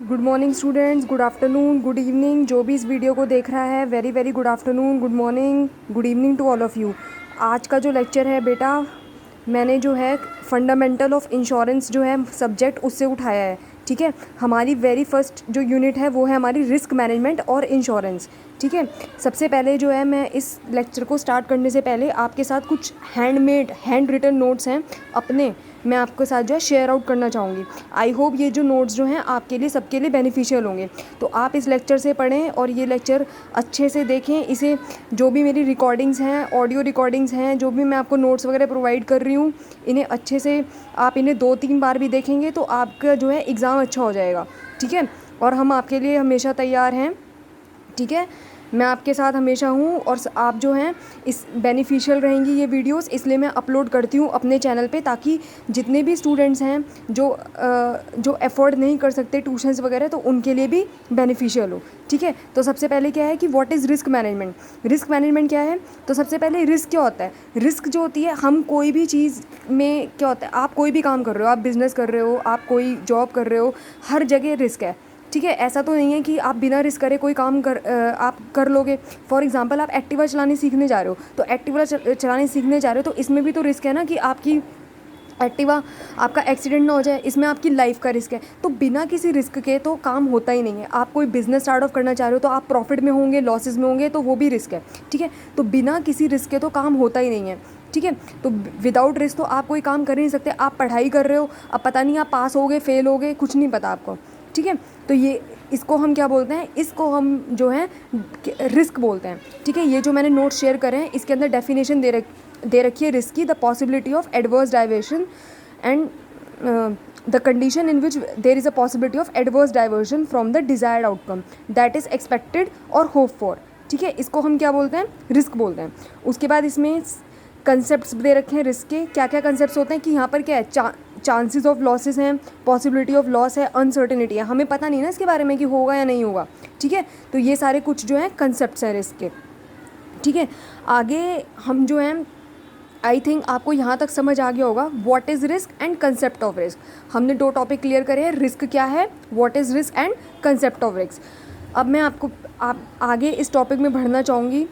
Good morning students, good afternoon, good evening. जो भी इस वीडियो को देख रहा है, very very good afternoon, good morning, good evening to all of you. आज का जो लेक्चर है बेटा, मैंने जो है फंडामेंटल ऑफ इंश्योरेंस जो है सब्जेक्ट उससे उठाया है। ठीक है, हमारी वेरी फर्स्ट जो यूनिट है वो है हमारी रिस्क मैनेजमेंट और इंश्योरेंस। ठीक है, सबसे पहले जो है मैं इस लेक्चर को स्टार्ट करने से पहले आपके साथ कुछ हैंड रिटन नोट्स हैं अपने, मैं आपके साथ जो है शेयर आउट करना चाहूँगी। आई होप ये जो नोट्स जो हैं आपके लिए सबके लिए बेनिफिशियल होंगे। तो आप इस लेक्चर से पढ़ें और ये लेक्चर अच्छे से देखें। इसे जो भी मेरी रिकॉर्डिंग्स हैं, ऑडियो रिकॉर्डिंग्स हैं, जो भी मैं आपको नोट्स वगैरह प्रोवाइड कर रही हूँ, इन्हें अच्छे से आप इन्हें 2-3 बार भी देखेंगे तो आपका जो है एग्ज़ाम अच्छा हो जाएगा। ठीक है, और हम आपके लिए हमेशा तैयार हैं। ठीक है, मैं आपके साथ हमेशा हूँ और आप जो हैं इस बेनिफिशियल रहेंगी ये वीडियोस, इसलिए मैं अपलोड करती हूँ अपने चैनल पे, ताकि जितने भी स्टूडेंट्स हैं जो अफोर्ड नहीं कर सकते ट्यूशन्स वगैरह, तो उनके लिए भी बेनिफिशियल हो। ठीक है, तो सबसे पहले क्या है कि what is risk management. Risk management क्या है? तो सबसे पहले रिस्क क्या होता है? रिस्क जो होती है, हम कोई भी चीज़ में क्या होता है, आप कोई भी काम कर रहे हो, आप बिज़नेस कर रहे हो, आप कोई जॉब कर रहे हो, हर जगह रिस्क है। ठीक है, ऐसा तो नहीं है कि आप बिना रिस्क करे कोई काम आप कर लोगे। फॉर एग्जांपल, आप एक्टिवा चलाने सीखने जा रहे हो, तो एक्टिवा चलाने सीखने जा रहे हो तो इसमें भी तो रिस्क है ना कि आपकी एक्टिवा, आपका एक्सीडेंट ना हो जाए, इसमें आपकी लाइफ का रिस्क है। तो बिना किसी रिस्क के तो काम होता ही नहीं है। आप कोई बिज़नेस स्टार्ट ऑफ करना चाह रहे हो तो आप प्रॉफिट में होंगे, लॉसेस में होंगे, तो वो भी रिस्क है। ठीक है, तो बिना किसी रिस्क के तो काम होता ही नहीं है। ठीक है, तो विदाउट रिस्क तो आप कोई काम कर ही नहीं सकते। आप पढ़ाई कर रहे हो, अब पता नहीं आप पास होगे फेल होगे, कुछ नहीं पता आपको। ठीक है, तो ये इसको हम क्या बोलते हैं, इसको हम जो है रिस्क बोलते हैं। ठीक है, ये जो मैंने नोट शेयर करे हैं इसके अंदर डेफिनेशन दे रखी है रिस्क की। The possibility of adverse diversion and the condition in which there is a possibility of adverse diversion from the desired outcome that is expected और होप फॉर। ठीक है, इसको हम क्या बोलते हैं, रिस्क बोलते हैं। उसके बाद इसमें कंसेप्ट्स दे रखे हैं रिस्क के। क्या क्या कंसेप्ट्स होते हैं कि यहाँ पर क्या है, चांसेस ऑफ लॉसेस हैं, पॉसिबिलिटी ऑफ लॉस है, अनसर्टेनिटी है, हमें पता नहीं ना इसके बारे में कि होगा या नहीं होगा। ठीक है, तो ये सारे कुछ जो हैं कंसेप्ट्स हैं रिस्क के। ठीक है, आगे हम जो हैं, आई थिंक आपको यहाँ तक समझ आ गया होगा what is risk and concept of risk. हमने 2 टॉपिक क्लियर करे हैं, रिस्क क्या है, what is risk and concept of risk. अब मैं आपको आगे इस टॉपिक में बढ़ना चाहूँगी।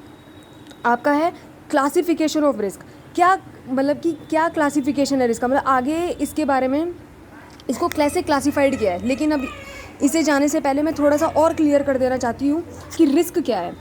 आपका है क्लासिफिकेशन ऑफ रिस्क। क्या मतलब कि क्या क्लासिफिकेशन है रिस्क का, मतलब आगे इसके बारे में इसको कैसे क्लासिफाइड किया है। लेकिन अब इसे जाने से पहले मैं थोड़ा सा और क्लियर कर देना चाहती हूँ कि रिस्क क्या है।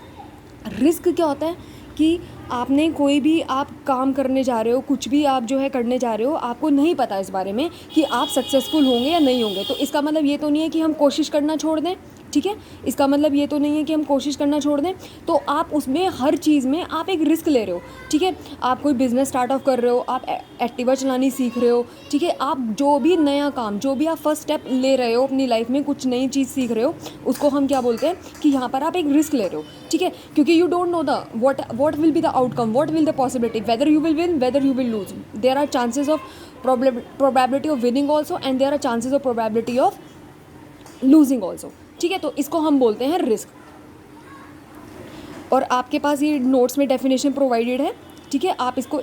रिस्क क्या होता है कि आपने कोई भी आप काम करने जा रहे हो, कुछ भी आप जो है करने जा रहे हो, आपको नहीं पता इस बारे में कि आप सक्सेसफुल होंगे या नहीं होंगे। तो इसका मतलब ये तो नहीं है कि हम कोशिश करना छोड़ दें। ठीक है, इसका मतलब ये तो नहीं है कि हम कोशिश करना छोड़ दें। तो आप उसमें हर चीज़ में आप एक रिस्क ले रहे हो। ठीक है, आप कोई बिज़नेस स्टार्ट ऑफ कर रहे हो, आप एक्टिवा चलानी सीख रहे हो। ठीक है, आप जो भी नया काम, जो भी आप फर्स्ट स्टेप ले रहे हो अपनी लाइफ में, कुछ नई चीज़ सीख रहे हो, उसको हम क्या बोलते हैं कि यहाँ पर आप एक रिस्क ले रहे हो। ठीक है, क्योंकि you don't know the what will be the outcome, what will the possibility, whether you will win, whether you will lose. There are chances of probability of winning also and there are chances of probability of losing also. ठीक है, तो इसको हम बोलते हैं risk. और आपके पास ये नोट्स में डेफिनेशन प्रोवाइडेड है। ठीक है, आप इसको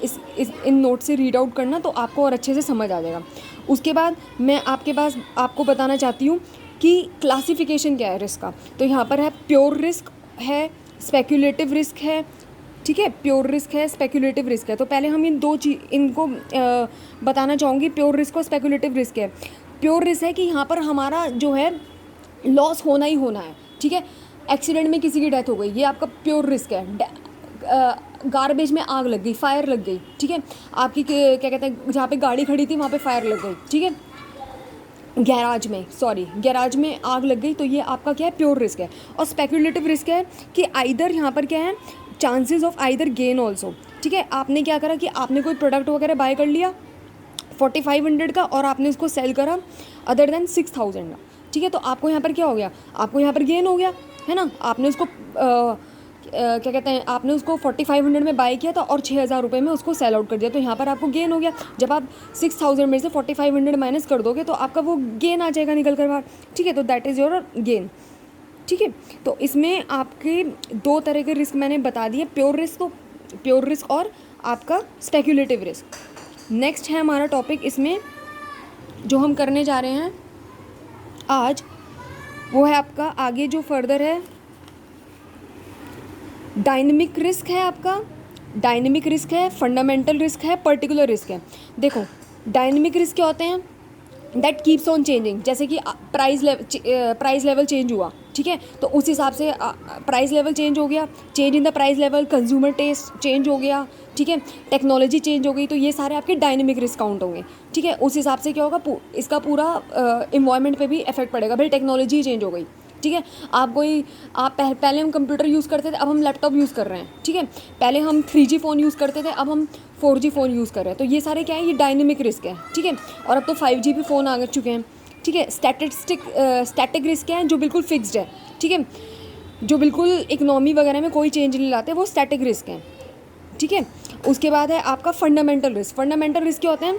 इन नोट से रीड आउट करना तो आपको और अच्छे से समझ आ जाएगा। उसके बाद मैं आपको बताना चाहती हूँ कि क्लासिफिकेशन क्या है रिस्क का। तो यहाँ पर है प्योर रिस्क है, स्पेक्यूलेटिव रिस्क है। ठीक है, प्योर रिस्क है, स्पेक्यूलेटिव रिस्क है। तो पहले हम इनको बताना चाहूँगी, प्योर रिस्क और स्पेक्यूलेटिव रिस्क है। प्योर रिस्क है कि यहाँ पर हमारा जो है लॉस होना ही होना है। ठीक है, एक्सीडेंट में किसी की डेथ हो गई, ये आपका प्योर रिस्क है। गार्बेज में आग लग गई, फायर लग गई। ठीक है, आपकी क्या कहते हैं, जहाँ पे गाड़ी खड़ी थी वहाँ पे फायर लग गई। ठीक है, गैराज में आग लग गई, तो ये आपका क्या है, प्योर रिस्क है। और स्पेक्यूलेटिव रिस्क है कि आइदर यहाँ पर क्या है, chances of either gain also. ठीक है, आपने क्या करा कि आपने कोई प्रोडक्ट वगैरह बाय कर लिया 4500 का और आपने उसको सेल करा अदर देन 6000 का। ठीक है, तो आपको यहाँ पर क्या हो गया, आपको यहाँ पर गेन हो गया, है ना। आपने उसको क्या कहते हैं, आपने उसको 4500 में बाय किया था और 6000 रुपये में उसको सेल आउट कर दिया, तो यहाँ पर आपको गेन हो गया। जब आप 6000 में से 4500 माइनस कर दोगे तो आपका वो गेन आ जाएगा निकल कर बाहर। ठीक है, तो दैट इज़ योर गेन। ठीक है, तो इसमें आपके 2 तरह के रिस्क मैंने बता दिए, प्योर रिस्क और आपका स्पेक्यूलेटिव रिस्क। नेक्स्ट है हमारा टॉपिक, इसमें जो हम करने जा रहे हैं आज, वो है आपका आगे जो फर्दर है डायनेमिक रिस्क है आपका, डायनेमिक रिस्क है, फंडामेंटल रिस्क है, पर्टिकुलर रिस्क है। देखो डायनेमिक रिस्क क्या होते हैं, दैट कीप्स ऑन चेंजिंग, जैसे कि प्राइस लेवल चेंज हुआ, ठीक है, तो उस हिसाब से प्राइस लेवल चेंज हो गया, change in the price level, consumer taste change हो गया, ठीक है, टेक्नोलॉजी चेंज हो गई, तो ये सारे आपके डायनेमिक रिस्क काउंट होंगे, ठीक है। उस हिसाब से क्या होगा, इसका पूरा इन्वायरमेंट पे भी इफेक्ट पड़ेगा। भाई टेक्नोलॉजी चेंज हो गई, ठीक है, आप पहले हम कंप्यूटर यूज़ करते थे, अब हम लैपटॉप यूज़ कर रहे हैं, ठीक है, पहले हम 3G फ़ोन यूज़ करते थे, अब हम 4G फ़ोन यूज़ कर रहे हैं, तो ये सारे क्या है, ये डायनेमिक रिस्क है, ठीक है। और अब तो 5G भी फ़ोन आ चुके हैं, ठीक है। स्टैटिक रिस्क है जो बिल्कुल फिक्स्ड है, ठीक है, जो बिल्कुल इकनॉमी वगैरह में कोई चेंज नहीं लाते, वो स्टैटिक रिस्क हैं, ठीक है। उसके बाद है आपका फंडामेंटल रिस्क। फंडामेंटल रिस्क क्या होते हैं,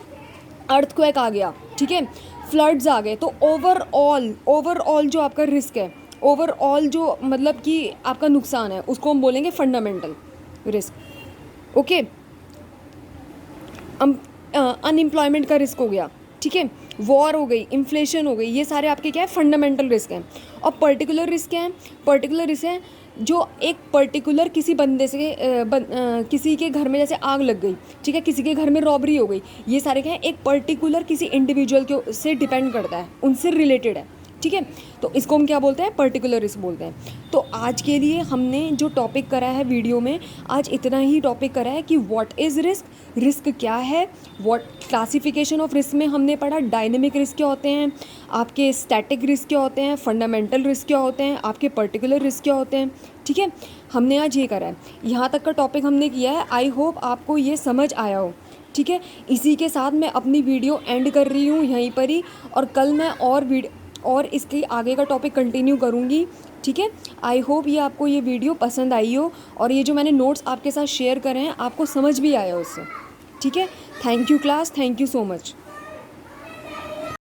अर्थक्वेक आ गया, ठीक है, फ्लड्स आ गए, तो ओवरऑल जो आपका रिस्क है, ओवरऑल जो मतलब कि आपका नुकसान है, उसको हम बोलेंगे फंडामेंटल रिस्क, ओके। अनएम्प्लॉयमेंट का रिस्क हो गया, ठीक है, वॉर हो गई, इन्फ्लेशन हो गई, ये सारे आपके क्या है, फंडामेंटल रिस्क हैं। और पर्टिकुलर रिस्क क्या है, पर्टिकुलर रिस्क है जो एक पर्टिकुलर किसी बंदे से किसी के घर में जैसे आग लग गई, ठीक है, किसी के घर में रॉबरी हो गई, ये सारे क्या है, एक पर्टिकुलर किसी इंडिविजुअल के से डिपेंड करता है, उनसे रिलेटेड है, ठीक है, तो इसको हम क्या बोलते हैं, पर्टिकुलर रिस्क बोलते हैं। तो आज के लिए हमने जो टॉपिक करा है वीडियो में, आज इतना ही टॉपिक करा है कि व्हाट इज़ रिस्क, रिस्क क्या है, व्हाट क्लासिफिकेशन ऑफ रिस्क में हमने पढ़ा, डायनेमिक रिस्क क्या होते हैं, आपके स्टैटिक रिस्क क्या होते हैं, फंडामेंटल रिस्क क्या होते हैं, आपके पर्टिकुलर रिस्क क्या होते हैं, ठीक है, हमने आज ये करा है, यहाँ तक का टॉपिक हमने किया है। आई होप आपको ये समझ आया हो, ठीक है। इसी के साथ मैं अपनी वीडियो एंड कर रही हूँ यहीं पर ही, और कल मैं और इसके आगे का टॉपिक कंटिन्यू करूँगी, ठीक है। आई होप ये आपको ये वीडियो पसंद आई हो, और ये जो मैंने नोट्स आपके साथ शेयर करे हैं आपको समझ भी आया उससे, ठीक है। Thank you class, thank you so much.